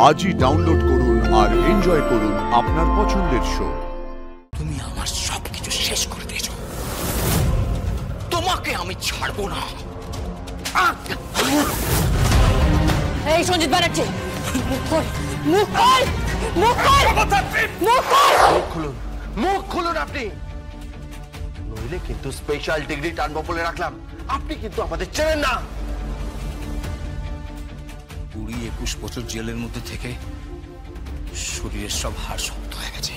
আজই ডাউনলোড করুন আর এনজয় করুন আপনার পছন্দের শো। তুমি আমার সবকিছু শেষ করে দিয়েছো, তোমাকে আমি ছাড়বো না। এই সঞ্জিত ব্যানার্জি, মুখ খোল, মুখ খোল, মুখ খোল, মুখ খোল, মুখ খুলুন, মুখ খুলুন আপনি, নইলে কিন্তু স্পেশাল ডিগ্রি টানবো বলে রাখলাম। আপনি কিন্তু আমাদের চেনেন না। 20-21 বছর জেলের মধ্যে থেকে শরীরের সব হাড় শক্ত হয়ে গেছে,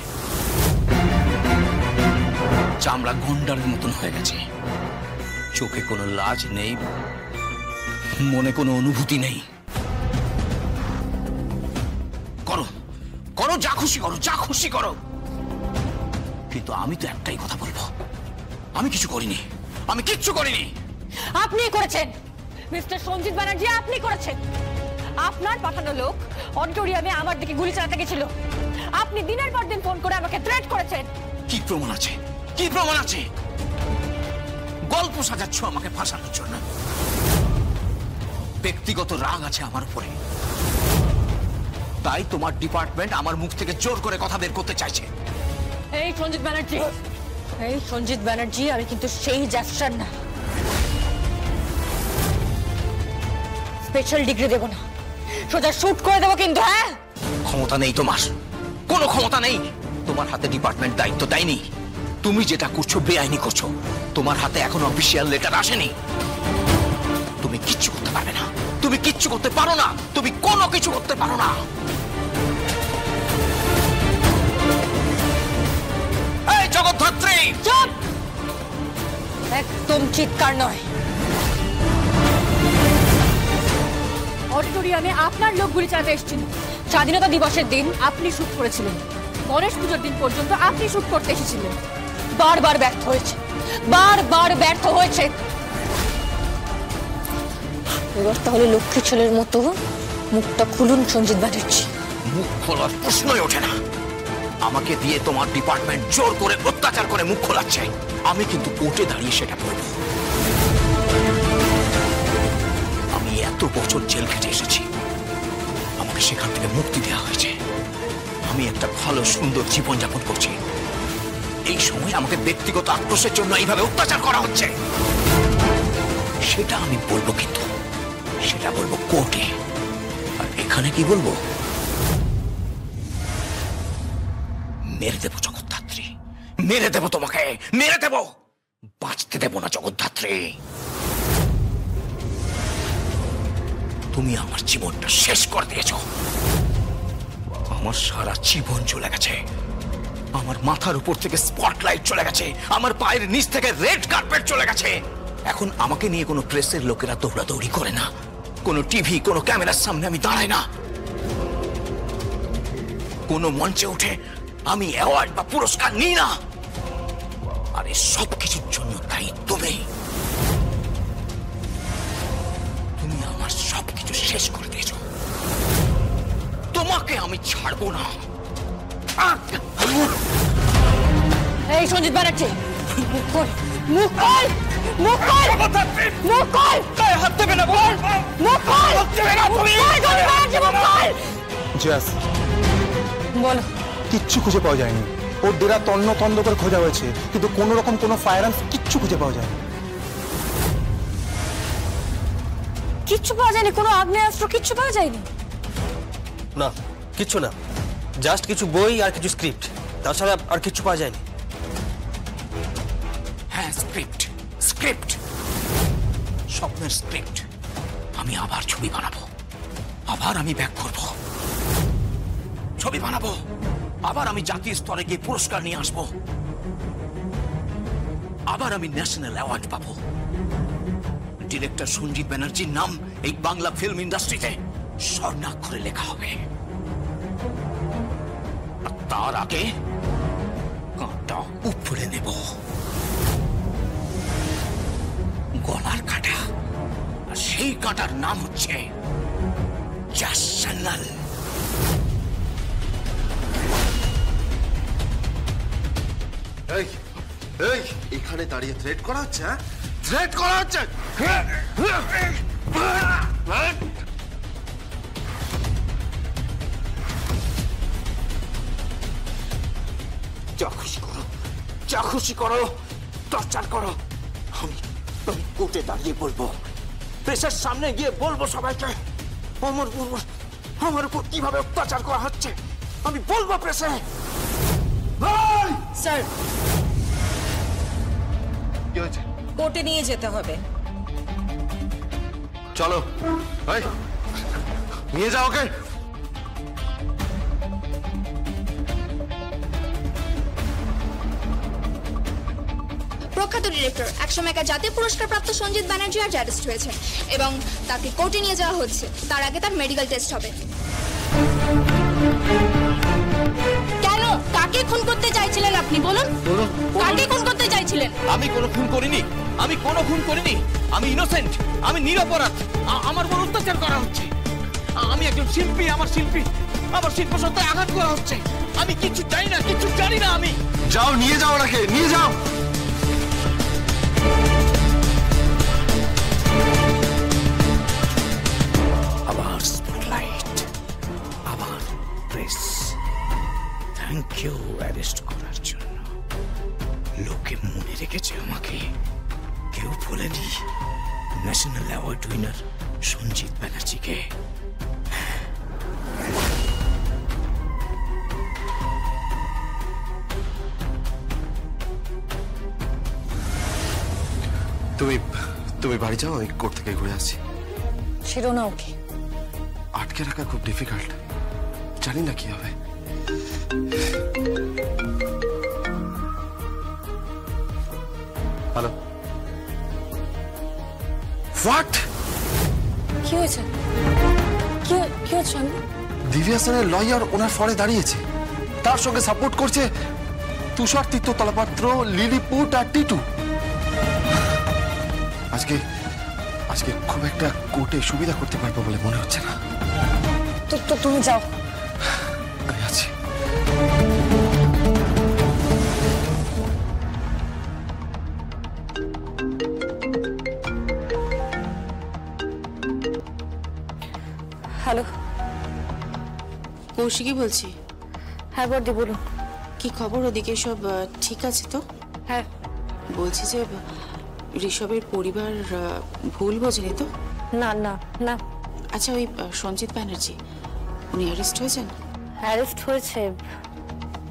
চামড়া গন্ডারের মতন হয়ে গেছে, চোখে কোনো লাজ নেই, মনে কোনো অনুভূতি নেই। করো করো, যা খুশি করো, যা খুশি করো, কিন্তু আমি তো একটাই কথা বলবো, আমি কিছু করিনি, আমি কিচ্ছু করিনি। আপনি করেছেন মিস্টার সঞ্জিত ব্যানার্জি, আপনি করেছেন। আপনার পাঠানো লোক অডিটোরিয়ামে আমার দিকে গুলি চালাতে গেছিল। আপনি দিনের পর দিন ফোন করে আমাকে থ্রেট করেছেন। কি প্রমাণ আছে? কি প্রমাণ আছে? গল্প সাজাচ্ছ আমাকে ফাঁসানোর জন্য। ব্যক্তিগত রাগ আছে আমার উপরে, তাই তোমার ডিপার্টমেন্ট আমার মুখ থেকে জোর করে কথা বের করতে চাইছে। এই সঞ্জিত ব্যানার্জি, এই সঞ্জিত ব্যানার্জি, আমি কিন্তু সেই জ্যাকসন না। স্পেশাল ডিগ্রি দেব না, সোজা শুট করে দেবো কিন্তু। হ্যাঁ, ক্ষমতা নেই তোমার, কোনো ক্ষমতা নেই। তোমার হাতে ডিপার্টমেন্ট দায়িত্ব দেয়নি। তুমি যেটা করছো বেআইনি করছো। তোমার হাতে এখনো অফিসিয়াল লেটার আসেনি। তুমি কিচ্ছু করতে পারবে না, তুমি কিচ্ছু করতে পারো না, তুমি কোনো কিছু করতে পারো না। এই জগদ্ধাত্রী, চুপ! একদম চিৎকার নয়। অডিটোরিয়ামে আপনার লোক গুলি চালাতে এসেছিল। স্বাধীনতা দিবসের দিন আপনি শুট করেছিলেন, গণেশ পুজোর দিন পর্যন্ত আপনি শুট করতে এসেছিলেন। বারবার ব্যর্থ হয়েছে, বারবার ব্যর্থ হয়েছে। এবার তাহলে লক্ষ্মী ছেলের মতো মুখটা খুলুন সঞ্জিত ব্যানার্জি। মুখ খোলার প্রশ্নই ওঠে না। আমাকে দিয়ে তোমার ডিপার্টমেন্ট জোর করে অত্যাচার করে মুখ খোলাচ্ছে। আমি কিন্তু কোর্টে দাঁড়িয়ে সেটা বলবো। আমি এত বছর জেল খেটে এসেছি, আমাকে সেখান থেকে মুক্তি দেওয়া হয়েছে। আমি একটা ভালো সুন্দর জীবনযাপন করছি। এই সময় আমাকে ব্যক্তিগত আক্রোশের জন্য এইভাবে অত্যাচার করা হচ্ছে। সেটা আমি বলবো, কিন্তু সেটা বলবো কোর্টে। আর এখানে কি বলবো? মেরে দেবো জগদ্ধাত্রী, মেরে দেবো তোমাকে, মেরে দেবো, বাঁচতে দেবো না জগদ্ধাত্রী। তুমি আমার জীবনটা শেষ করে দিয়েছো। আমার সারা জীবন চলে গেছে, আমার মাথার উপর থেকে স্পটলাইট চলে গেছে, আমার পায়ের নিচ থেকে রেড কার্পেট চলে গেছে। এখন আমাকে নিয়ে কোনো প্রেসের লোকেরা দৌড়াদৌড়ি করে না, কোনো টিভি, কোনো ক্যামেরার সামনে আমি দাঁড়াই না, কোনো মঞ্চে উঠে আমি অ্যাওয়ার্ড বা পুরস্কার নিই না। আর এই সব কিছুর জন্য তাই তুমি আমার সবকিছু শেষ করে দিয়েছো, তোমাকে আমি ছাড়বো না। এই সঞ্জিত ব্যানার্জি, মুখ খোল, মুখ খোল, মুখ খোল, মুখ খোল, হাত দেবে না, মুখ খোল, মুখ খোল। জাস বলো। কিচ্ছু খুঁজে পাওয়া যায়নি। ওর ডেরা তন্ন তন্ন করে খোঁজা হয়েছে, কিন্তু কোনো রকম কোনো ফায়ার আর্মস কিচ্ছু খুঁজে পাওয়া যায়নি। কিচ্ছু পাওয়া যায়নি? কোনো আগ্নেয়াস্ত্র কিচ্ছু পাওয়া যায়নি? না, কিচ্ছু না, জাস্ট কিছু বই আর কিছু স্ক্রিপ্ট, তাছাড়া আর কিছু পাওয়া যায়নি। হ্যাঁ, স্ক্রিপ্ট, স্ক্রিপ্ট, স্বপ্নের স্ক্রিপ্ট। আমি আবার ছবি বানাবো, আবার আমি ব্যাক করবো, ছবি বানাবো, আবার আমি জাতীয় স্তরে গিয়ে পুরস্কার নিয়ে আসবো, আবার আমি ন্যাশনাল অ্যাওয়ার্ড পাবো। ডিরেক্টর সঞ্জিত ব্যানার্জির নাম এই বাংলা ফিল্ম ইন্ডাস্ট্রিতে স্বর্ণাক্ষরে লেখা হবে। আর তার আগে কাঁটা উপড়ে নেব, গলার কাঁটা। আর সেই কাঁটার নাম হচ্ছে জ্যাকসন। এই এই এখানে দাঁড়িয়ে থ্রেট করা হচ্ছে? থ্রেট করা হচ্ছে? যা খুশি করো, টর্চার করো। আমি কোর্টে দাঁড়িয়ে বলবো, প্রেসের সামনে গিয়ে বলবো সবাইকে আমার উপর কিভাবে অত্যাচার করা হচ্ছে। আমি বলবো প্রেসে। স্যার, কি হয়েছে? কোর্টে নিয়ে যেতে হবে। চলো, এই, নিয়ে যাও ওকে। প্রখ্যাত ডিরেক্টর একসময়কার জাতীয় পুরস্কারপ্রাপ্ত সঞ্জিত ব্যানার্জি আজ অ্যারেস্ট হয়েছেন এবং তাকে কোর্টে নিয়ে যাওয়া হচ্ছে। তার আগে তার মেডিকেল টেস্ট হবে। কেন? কাকে খুন করতে চাইছিলেন আপনি বলুন? কাকে খুন করতে চাইছিলেন? আমি কোনো খুন করিনি, আমি ইনোসেন্ট, আমি নিরপরাধ। আমার উপর অত্যাচার করা হচ্ছে। আমি একজন শিল্পী, আমার শিল্প সত্তায় আঘাত করা হচ্ছে। আমি কিছু জানি না আমি। যাও, নিয়ে যাও ওনাকে, নিয়ে যাও। আবার স্পটলাইট, আবার প্রেস। থ্যাংক ইউ অ্যারেস্ট করার জন্য। লোকে মনে রেখেছে আমাকে, কেউ ভোলেনি ন্যাশনাল অ্যাওয়ার্ড উইনার সঞ্জিত ব্যানার্জিকে। তুমি বাড়ি যাও, আমি কোর্ট থেকে ঘুরে আসছি। ছিল না ওকে। আটকে রাখা খুব ডিফিকাল্ট, জানি না কি হবে। Hello, what? কি হয়েছে? কি হচ্ছে? দিব্যা সেনের লয়ার ওনার ফরে দাঁড়িয়েছে, তার সঙ্গে সাপোর্ট করছে তুষার তীর্থ তলাপাত্র, লিলিপুট আর টিটু। আজকে খুব একটা কোর্টে সুবিধা করতে পারবো বলে মনে হচ্ছে না। তো তুমি যাও। আমি আছি। হ্যালো, কৌশিকই বলছি। হ্যাঁ বর্দি বলুন। কি খবর ওদিকে? সব ঠিক আছে তো? হ্যাঁ, বলছি যে ঋষভের পরিবার ভুল বোঝেনি তো? না না না। আচ্ছা, ওই সঞ্জিত ব্যানার্জি উনি অ্যারেস্ট হয়েছেন? অ্যারেস্ট হয়েছে,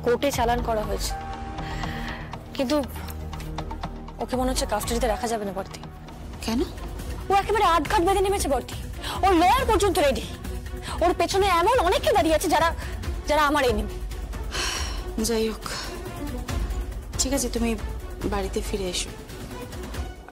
কোর্টে চালান করা হয়েছে, কিন্তু ওকে মনে হচ্ছে কাস্টাডিতে রাখা যাবে না বর্দি। কেন? ও একেবারে আটঘাট বেঁধে নেমেছে বর্দি। ওর লয়ার পর্যন্ত রেডি। ওর পেছনে এমন অনেকে দাঁড়িয়ে আছে যারা আমার এনিমি। যাই হোক, ঠিক আছে, তুমি বাড়িতে ফিরে এসো।